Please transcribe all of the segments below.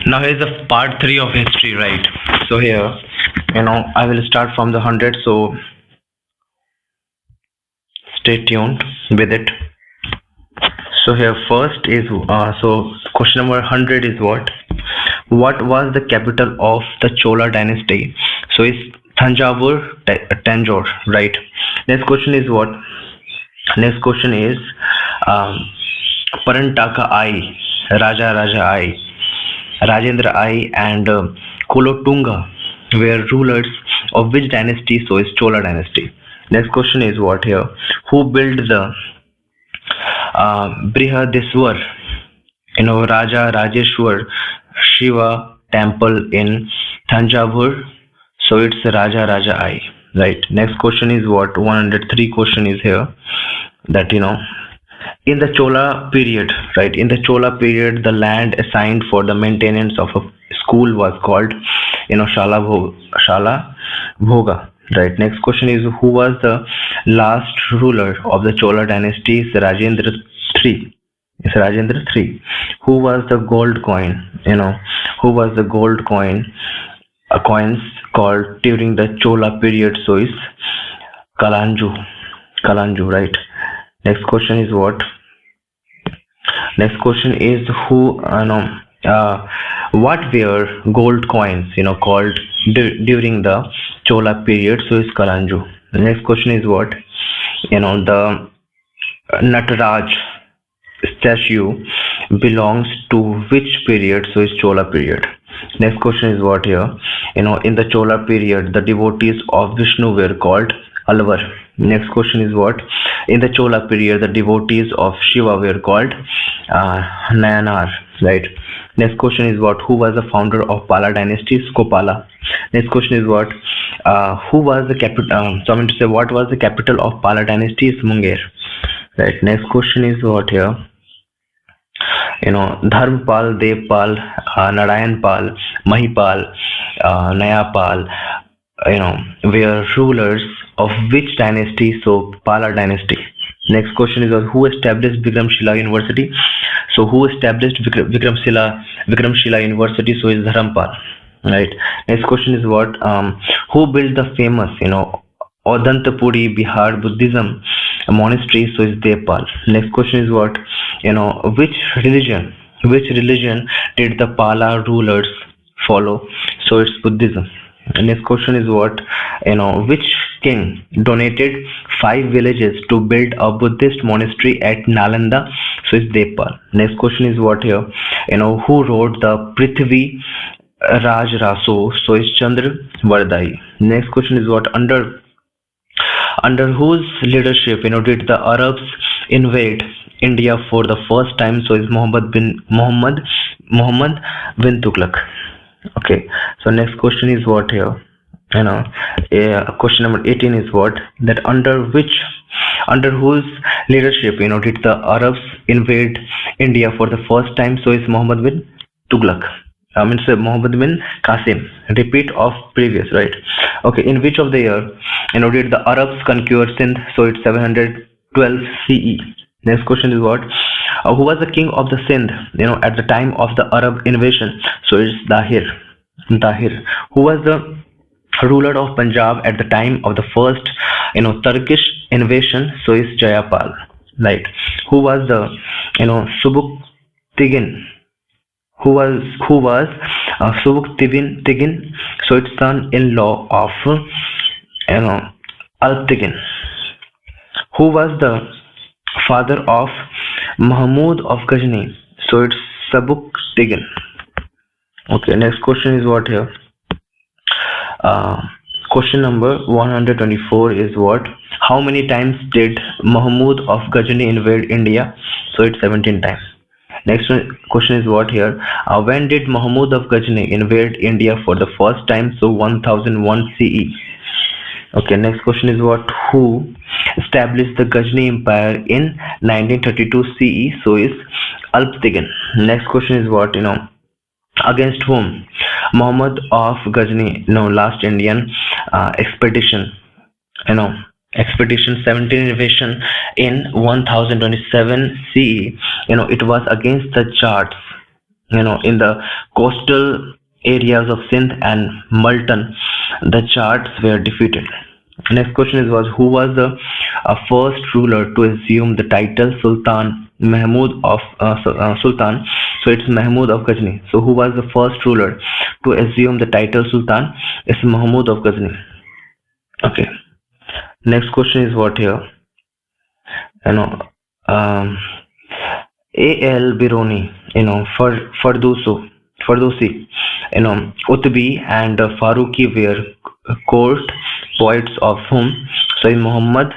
Now here's the part three of history, right? So here, I will start from the 100. So stay tuned with it. So here first is so question number 100 is what? What was the capital of the Chola dynasty? So it's Tanjore, right? Next question is what? Next question is um, Parantaka I, Raja I, Rajendra I, and Kolotunga were rulers of which dynasty? So it's Chola dynasty. Next question is what here? Who built the Brihadeswar, Raja Rajeshwar Shiva temple in Thanjavur? So it's Raja I, right? Next question is what? 103 question is here that in the Chola period, right? In the Chola period, the land assigned for the maintenance of a school was called, Shala Bhoga. Right. Next question is who was the last ruler of the Chola dynasty? It's Rajendra III. It's Rajendra III. Who was the gold coin? Who was the gold coin? Coins called during the Chola period. So it's Kalanju. Kalanju, right? Next question is what? Next question is who what were gold coins called during the Chola period? So it's Kalanju. The next question is what? The Nataraj statue belongs to which period? So it's Chola period. Next question is what here? In the Chola period, the devotees of Vishnu were called Alvar. Next question is what? In the Chola period, the devotees of Shiva were called Nayanar, right? Next question is what? Who was the founder of Pala dynasty? Skopala. Next question is what? Who was the capital? So I'm going to say what was the capital of Pala dynasty? Is Munger, right? Next question is what here? Dharmpal, Devpal, Narayanpal, Mahipal, Nayapal, were rulers of which dynasty? So Pala dynasty. Next question is who established Vikramshila University? So who established Vikramshila University? So is Dharampal, right? Next question is what? Who built the famous Odantapuri Bihar Buddhism monastery? So is Devpal. Next question is what? Which religion did the Pala rulers follow? So it's Buddhism. Next question is what? Which king donated 5 villages to build a Buddhist monastery at Nalanda? So it's Devpal. Next question is what here? Who wrote the Prithvi Raj Raso? So it's Chandra Vardai. Next question is what? Under whose leadership did the Arabs invade India for the first time? So is Muhammad bin Tughlaq. Okay, so next question is what here? Question number 18 is what? That under whose leadership did the Arabs invade India for the first time? So is Muhammad bin Tughlaq. Muhammad bin Qasim. Repeat of previous, right? Okay, in which of the year did the Arabs conquer Sindh? So it's 712 CE. Next question is what? Who was the king of the Sindh at the time of the Arab invasion? So it's Dahir. Who was the ruler of Punjab at the time of the first Turkish invasion? So it's Jayapal, right? Who was the Subuktigin? Who was Subuktigin? So it's son-in-law of Alptigin. Who was the father of Mahmud of Ghazni? So it's Subuktigin. Okay, next question is what here? Question number 124 is what? How many times did Mahmud of Ghazni invade India? So it's 17 times. Next question is what here? When did Mahmud of Ghazni invade India for the first time? So 1001 CE. Okay, next question is what? Who established the Ghazni Empire in 1932 CE? So is Alptigin. Next question is what? Against whom Muhammad of Ghazni, last Indian expedition, expedition 17 invasion in 1027 CE, it was against the Jats, In the coastal areas of Sindh and Multan, the Charts were defeated. Next question was who was the first ruler to assume the title Sultan Mahmud of Sultan? So it's Mahmud of Ghazni. So who was the first ruler to assume the title Sultan? It's Mahmud of Ghazni. Okay. Next question is what here? You know, um, A.L. Biruni, Fardusi, Utbi and Faruqi were court poets of whom? So Muhammad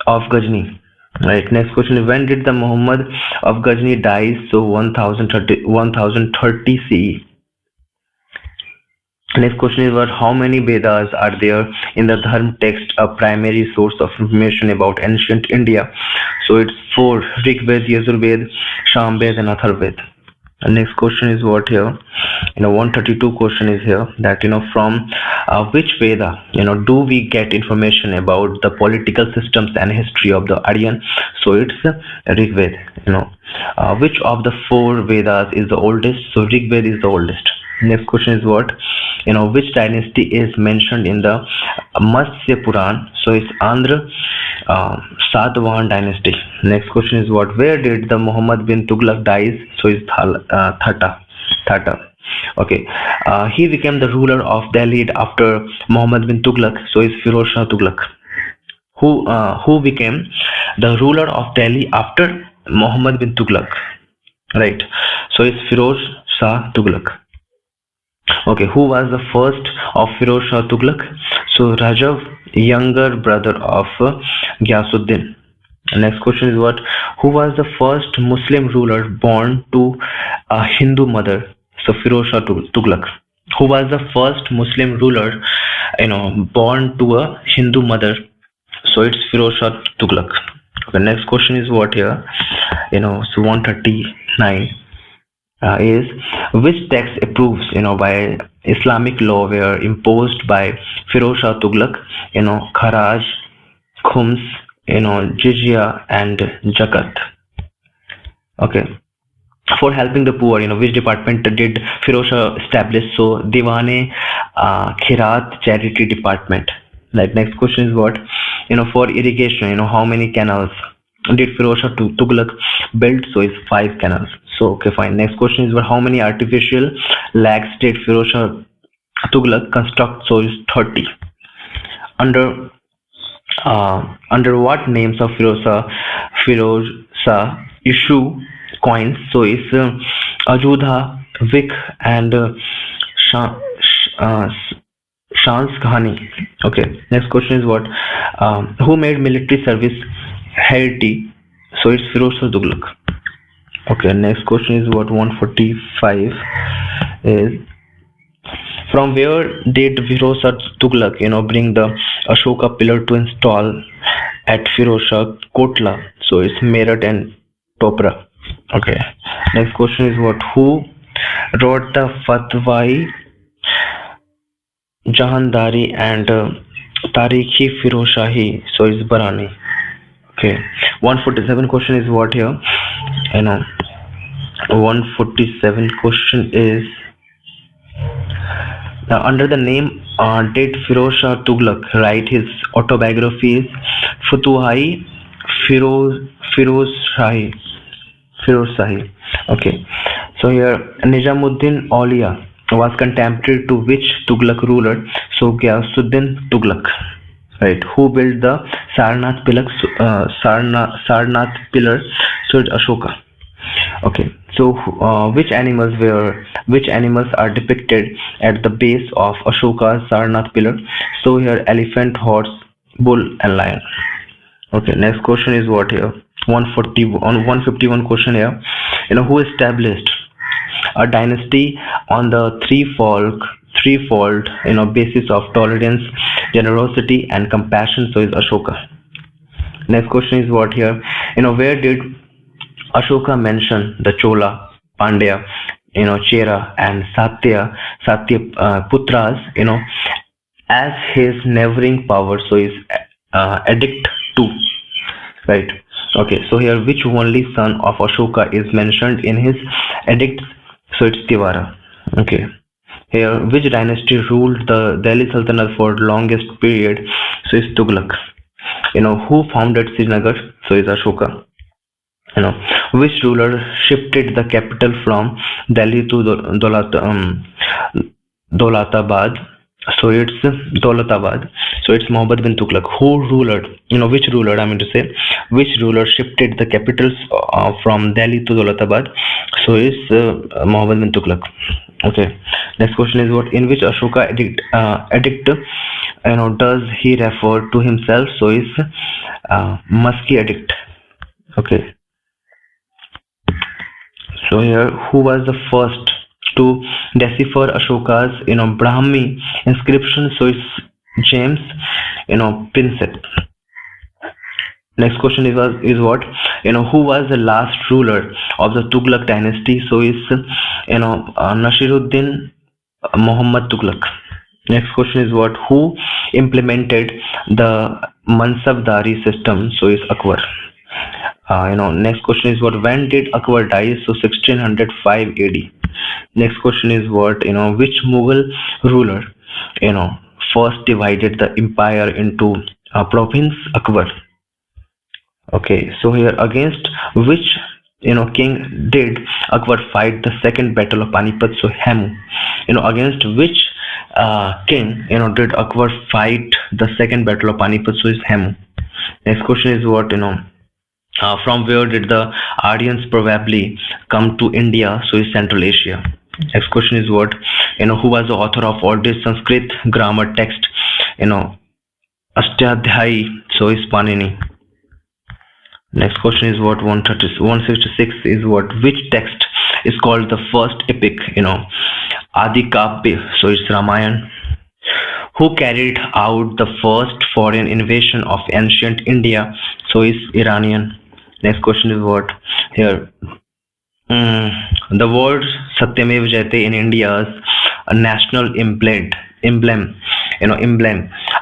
of Ghazni. Right. Next question is when did the Muhammad of Ghazni die? So 1030 CE. Next question is what how many Vedas are there in the Dharma text, a primary source of information about ancient India? So it's four: Rig Ved, Yajurved, Samved, and Atharved. And next question is what here? 132 question is here that from which Veda do we get information about the political systems and history of the Aryan? So it's Rig Ved. Which of the four Vedas is the oldest? So Rig Ved is the oldest. Next question is what? Which dynasty is mentioned in the Matsya Puran? So it's Andhra Satavahan dynasty. Next question is what? Where did the Muhammad bin Tughlaq dies? So it's Thatta. Okay. He became the ruler of Delhi after Muhammad bin Tughlaq. So it's Firoz Shah Tughlaq. Who became the ruler of Delhi after Muhammad bin Tughlaq? Right. So it's Firoz Shah Tughlaq. Okay, who was the first of Firoz Shah Tughlaq? So Rajav, younger brother of Ghiyasuddin. Next question is what? Who was the first Muslim ruler born to a Hindu mother? So Firoz Shah Tughlaq. Who was the first Muslim ruler, born to a Hindu mother? So it's Firoz Shah Tughlaq. Okay, next question is what here? So 139. Is which tax approves by Islamic law were imposed by Firoz Shah Tughlaq? Kharaj, Khums, Jizya and Zakat. Okay. For helping the poor, which department did Firoz Shah establish? So Diwane Khirat charity department. Like next question is what? For irrigation, how many canals did Firoz Shah Tughlaq build? So it's 5 canals. So okay, fine. Next question is what? How many artificial lakes did Firoz Shah Tughlaq construct? So it's 30. Under what names of Firoz Shah issue coins? So it's Ajudha, Vik, and Shans Khani. Okay. Next question is what? Who made military service heredity? So it's Firoz Shah Tughlaq. Okay. Next question is what? 145 is from where did Firoz Shah Tughlaq bring the Ashoka pillar to install at Firoz Shah Kotla? So it's Meerut and Topra. Okay. Next question is what? Who wrote the Fatwai Jahandari and Tarikhi Firoz Shahi? So it's Barani. Okay. 147 question is what here? 147 question is under the name did Firoz Shah Tughlaq write his autobiographies Futuhai Firoz Shahi. Okay. So here Nijamuddin Aulia was contemporary to which Tughlaq ruler? So Ghiyasuddin Tughlaq. Right. Who built the Sarnath pillar? So it's Ashoka. Okay. So which animals are depicted at the base of Ashoka's Sarnath pillar? So here elephant, horse, bull, and lion. Okay. Next question is what here? 151 question here. Who established a dynasty on the threefold basis of tolerance, generosity, and compassion? So is Ashoka. Next question is what here? Where did Ashoka mention the Chola, Pandya, Chera, and Satya Putras, as his neighboring power? So is Edict 2, right? Okay, so here which only son of Ashoka is mentioned in his edicts? So it's Tivara. Okay. Here, which dynasty ruled the Delhi Sultanate for longest period? So it's Tughlaq. Who founded Srinagar? So it's Ashoka. Which ruler shifted the capital from Delhi to Dolatabad? So it's Dolatabad. So it's Muhammad bin Tughlaq. Who ruler? Which ruler? I mean to say, which ruler shifted the capitals from Delhi to Dolatabad? So it's Muhammad bin Tughlaq. Okay. Next question is what? In which Ashoka edict does he refer to himself? So it's Musky edict. Okay. So here, who was the first to decipher Ashoka's Brahmi inscription? So it's James Pinsent. Next question is what? Who was the last ruler of the Tughlaq dynasty? So it's Nasiruddin Muhammad Tughlaq. Next question is what? Who implemented the Mansabdari system? So it's Akbar. Next question is what? When did Akbar die? So 1605 AD. Next question is what? Which Mughal ruler, first divided the empire into province? Akbar. Okay, so here against which king did Akbar fight the second battle of Panipat? So Hamu. Against which king did Akbar fight the second battle of Panipat? So is Hamu. Next question is what? From where did the Aryans probably come to India? So is Central Asia. Next question is what? Who was the author of all this Sanskrit grammar text? Ashtadhyayi. So is Panini. Next question is what? 166 is what? Which text is called the first epic? Adi Kavya. So it's Ramayana. Who carried out the first foreign invasion of ancient India? So it's Iranian. Next question is what? Here, the word Satyamev Jayate in India's national emblem,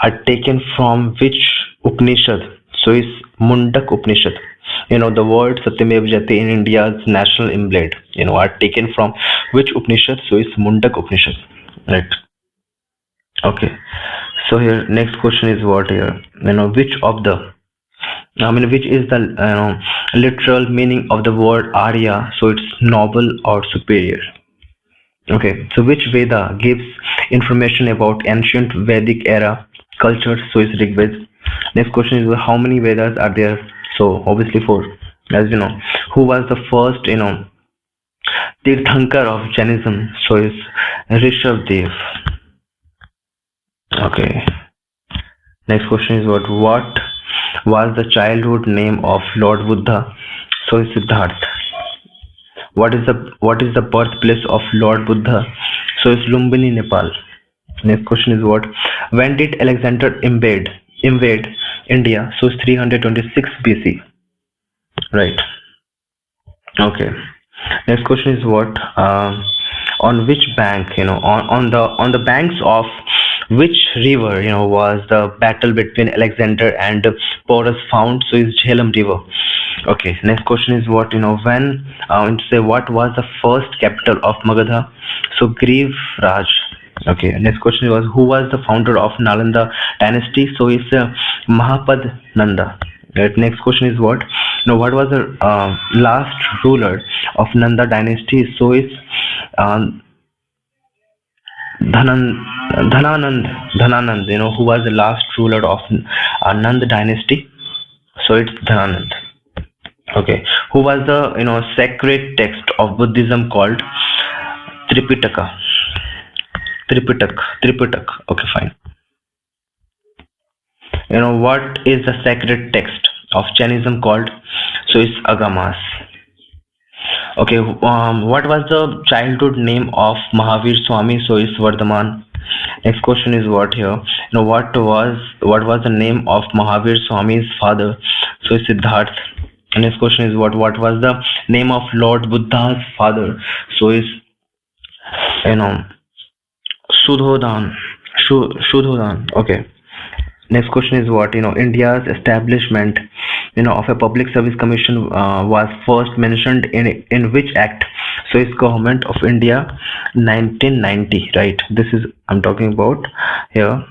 are taken from which Upanishad? So it's Mundak Upanishad. The word Satyamev Jayate in India's national emblem, are taken from which Upanishad? So it's Mundak Upanishad. Right. Okay. So here, next question is what here? Which is the literal meaning of the word Arya? So it's noble or superior. Okay, so which Veda gives information about ancient Vedic era culture? So it's Rig Veda. Next question is how many Vedas are there? So obviously 4. As you know, who was the first Tirthankar of Jainism? So it's Rishabh Dev. Okay. Next question is what? What was the childhood name of Lord Buddha? So it's Siddharth. What is the birthplace of Lord Buddha? So it's Lumbini, Nepal. Next question is what? When did Alexander invade India? So it's 326 BC. Right. Okay. Next question is what? On which bank? On the banks of which river was the battle between Alexander and Porus found? So it's Jhelum River. Okay, next question is what? When say what was the first capital of Magadha? So Griv Raj. Okay, next question was who was the founder of Nalanda dynasty? So it's Mahapad Nanda. Right. Next question is what? What was the last ruler of Nanda dynasty? So it's Dhananand, who was the last ruler of Nand dynasty. So it's Dhananand. Okay, who was the sacred text of Buddhism called Tripitaka? Tripitak. Okay, fine. What is the sacred text of Jainism called? So it's Agamas. Okay, what was the childhood name of Mahavir Swami? So it's Vardhaman. Next question is what here? What was the name of Mahavir Swami's father? So it's Siddharth. Next question is what was the name of Lord Buddha's father? So it's Sudhodhan. Sudhodhan. Okay. Next question is what? India's establishment of a public service commission was first mentioned in which act? So it's Government of India 1990, right? This is I'm talking about here.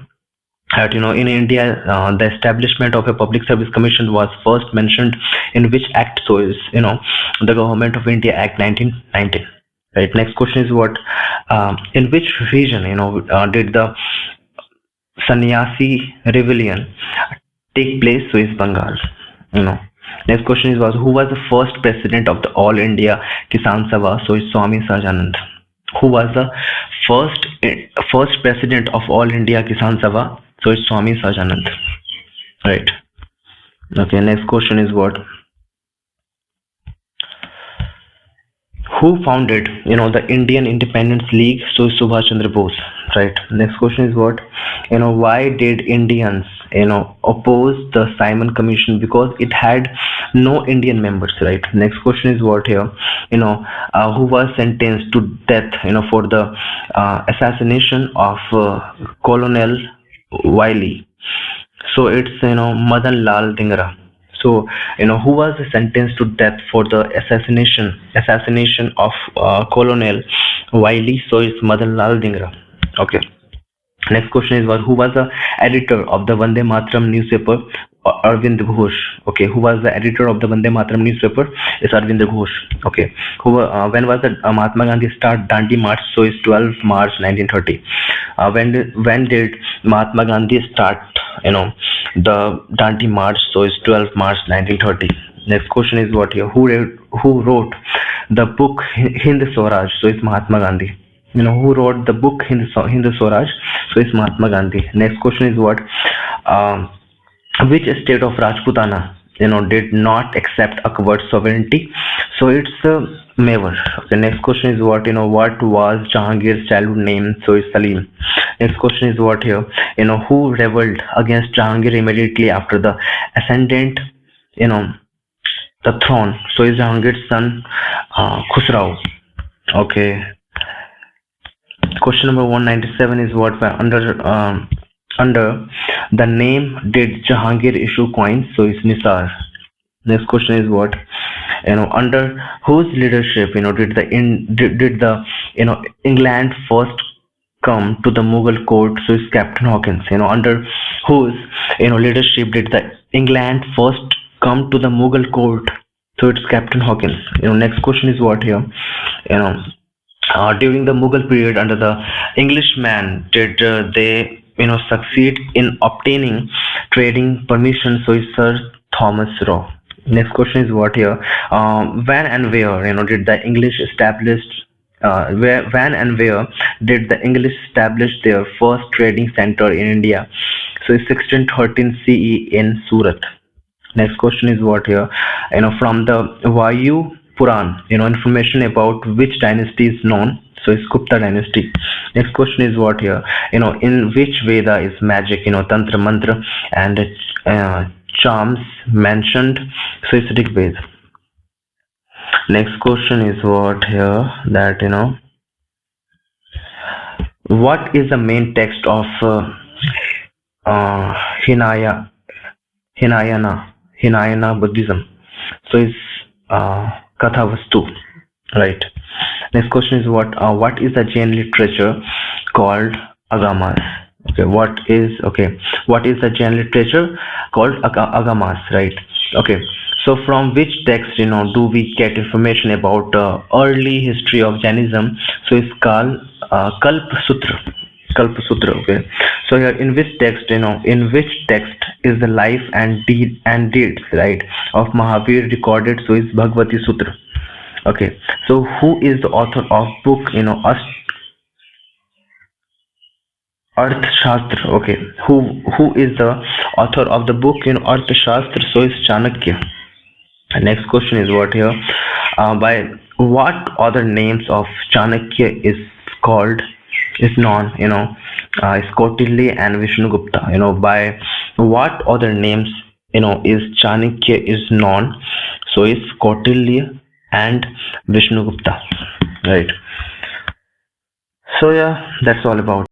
That in India, the establishment of a public service commission was first mentioned in which act? So is the Government of India Act 1919. Right. Next question is what? In which region did the Sannyasi rebellion take place? So is Bengal. You know. Next question is was who was the first president of the All India Kisan Sabha? So is Swami Sajanand. Who was the first first president of All India Kisan Sabha? So it's Swami Sajanand. Right. Okay. Next question is what? Who founded the Indian Independence League? So Subhash Chandra Bose. Right. Next question is what? Why did Indians oppose the Simon Commission? Because it had no Indian members. Right. Next question is what here? Who was sentenced to death for the assassination of Colonel Wiley? So it's Madan Lal Dhingra. So who was sentenced to death for the assassination of Colonel Wiley? So it's Madan Lal Dhingra. Okay. Next question is what? Who was the editor of the Vande Mataram newspaper? Arvind Ghosh. Okay. Who was the editor of the Vande Mataram newspaper? It's Arvind Ghosh. Okay. When was the Mahatma Gandhi start Dandi March? So it's 12 March 1930. When did Mahatma Gandhi start the Dandi March? So it's 12 March 1930. Next question is what here? Who wrote the book Hind Swaraj? So it's Mahatma Gandhi. Who wrote the book Hind Swaraj? So it's Mahatma Gandhi. Next question is what? Which state of Rajputana did not accept Akbar's sovereignty? So it's Mewar. Okay. Next question is what? What was Jahangir's childhood name? So it's Salim. Next question is what here? Who rebelled against Jahangir immediately after the ascendant the throne? So is Jahangir's son Khusrau. Okay. Question number 197 is what? Under the name did Jahangir issue coins? So it's Nisar. Next question is what? Under whose leadership did the England first come to the Mughal court? So it's Captain Hawkins. Under whose leadership did the England first come to the Mughal court? So it's Captain Hawkins. Next question is what here? During the Mughal period under the Englishmen, did they succeed in obtaining trading permission? So it's Sir Thomas Roe. Next question is what here? When and where did the English establish? When and where did the English establish their first trading center in India? So it's 1613 CE in Surat. Next question is what here? From the Vayu Puran, information about which dynasty is known? So it's Gupta dynasty. Next question is what here? In which Veda is magic, Tantra, Mantra, and charms mentioned? So it's Rig Veda. Next question is what here? That what is the main text of Hinayana Buddhism? So it's Kathavastu. Right. Next question is what? What is the Jain literature called Agamas? Okay. What is the Jain literature called Agamas? Right. Okay. So from which text do we get information about early history of Jainism? So it's called Kalpa Sutra. Kalpa Sutra. Okay. So here in which text is the life and deeds right of Mahavir recorded? So it's Bhagavati Sutra. Okay. So who is the author of book Arth Shastra? Okay. Who is the author of the book Arth Shastra? So it's Chanakya. Next question is what here? By what other names of Chanakya is known? Is Kautilya and Vishnugupta. By what other names is Chanakya is known? So it's Kautilya and Vishnugupta. Right. So yeah, that's all about